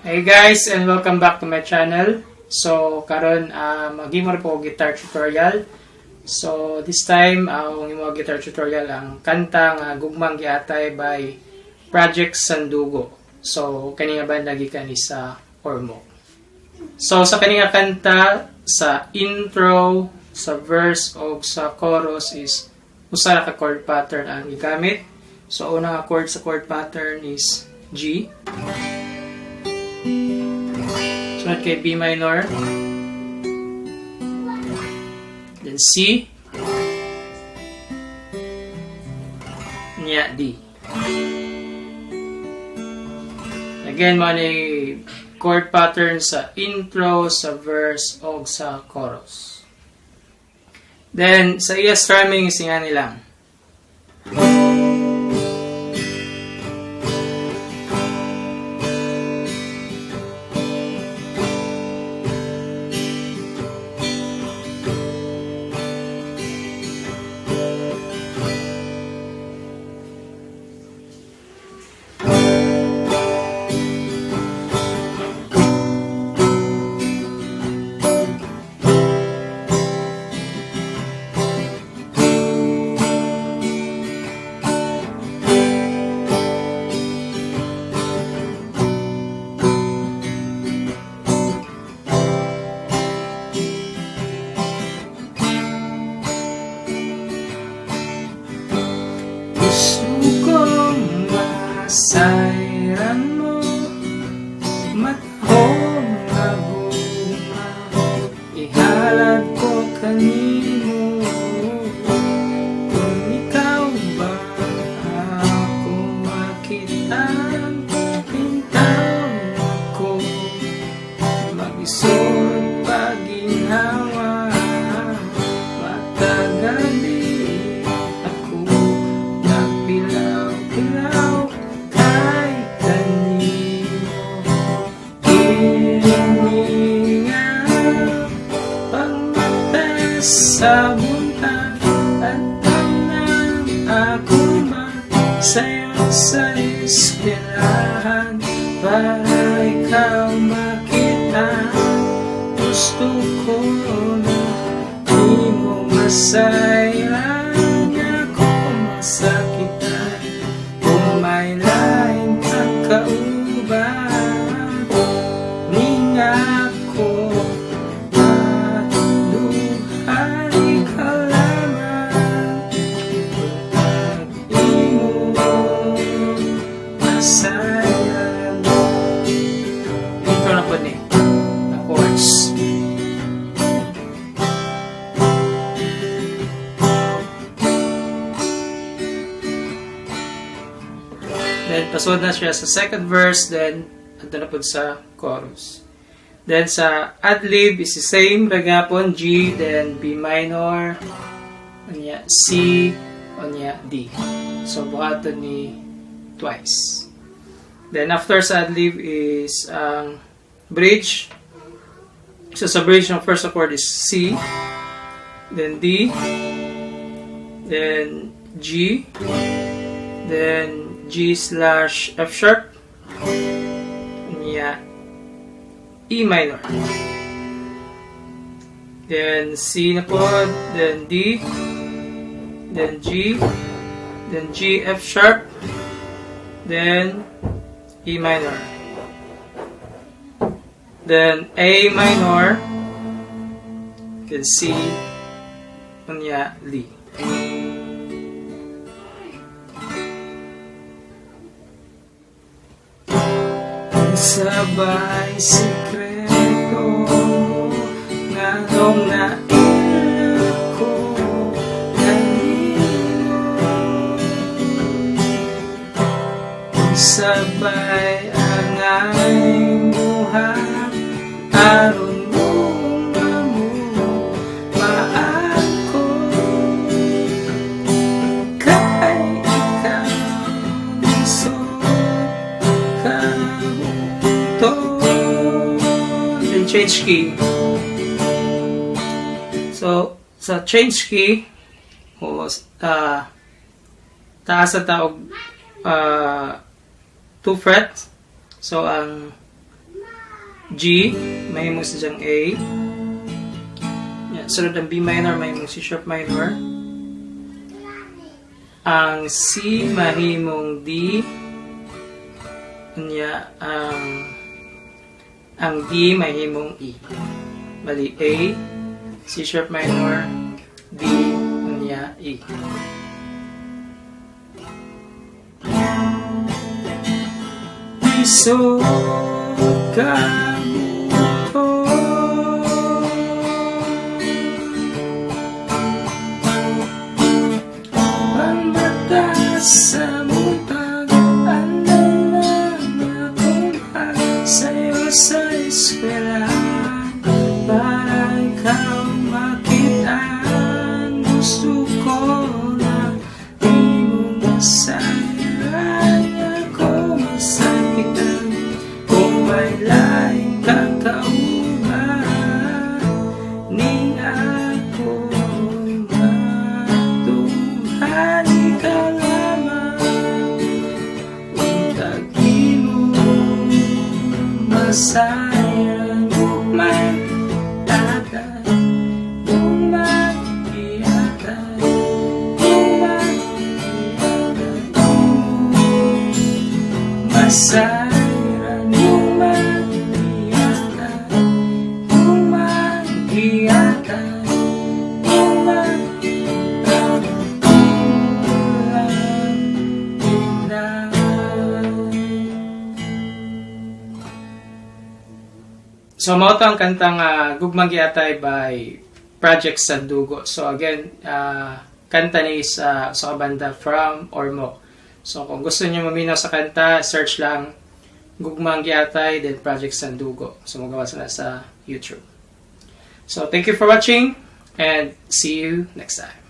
Hey guys, and welcome back to my channel. So karon maghimo po guitar tutorial. So this time ang imo guitar tutorial ang kanta nga Gugmang Giatay by Project Sandugo. So kani nga banda gikan sa Ormoc. So sa kani nga kanta, sa intro, sa verse o sa chorus is usa ka chord pattern ang gigamit. So unang chord sa chord pattern is G. Sunod kay B minor, then C, nya D. Again, may chord pattern sa intro, sa verse, o sa chorus. Then, sa iya strumming, isinga nilang. Sayran mo, matahong na bunga, ihalad ko kanimo. Kung ikaw ba ako makita, pintaw ako, mag-isod pag-inhawa, matagali ako nagpilaw-pilaw. Sa buntag at tanang ako sa'yo sa eskwelahan para ikaw makita. Gusto ko na di mo masayang ako masakitan. Kung may laeng pagkauban, ninga ko then pasod na siya sa second verse, then ito na po sa chorus. Then sa ad-lib is the same ragapon, G, then B minor, onya C, onya D. So buhaton ni twice. Then after sa ad-lib is bridge. So sa bridge ng first chord is C, then D, then G, then G/F sharp, E minor, then C na chord, then D, then G, then G F sharp, then E minor, then A minor, then C, D. Sabay sikreto nga nung naiyak ko kanino. Sabay ang aking buhat aron mo maako kay ikaw so ka. Then change key. So sa change key, taas at taog 2 frets. So ang G, mahimong sa diyang A. Sunod ang B minor, mahimong C sharp minor. Ang C, mahimong D. Ang D, mahimong E. Bali, A, C sharp minor, D, E. So kabuto pambata sa buntag anong nakumpa sa'yo sa eskwela para ikaw makita gusto ko na di mo masaya. Laeng kakauban ning ako matuhani ka lamang untag imo masaya gugmang giatay gugmang giatay gugmang giatay masaya So, mao ang kantang Gugmang Giatay by Project Sandugo. So, again, kanta ni sa banda from Ormoc. So, kung gusto niyo maminaw sa kanta, search lang Gugmang Giatay, then Project Sandugo. So, magawa sila sa YouTube. So, thank you for watching, and see you next time.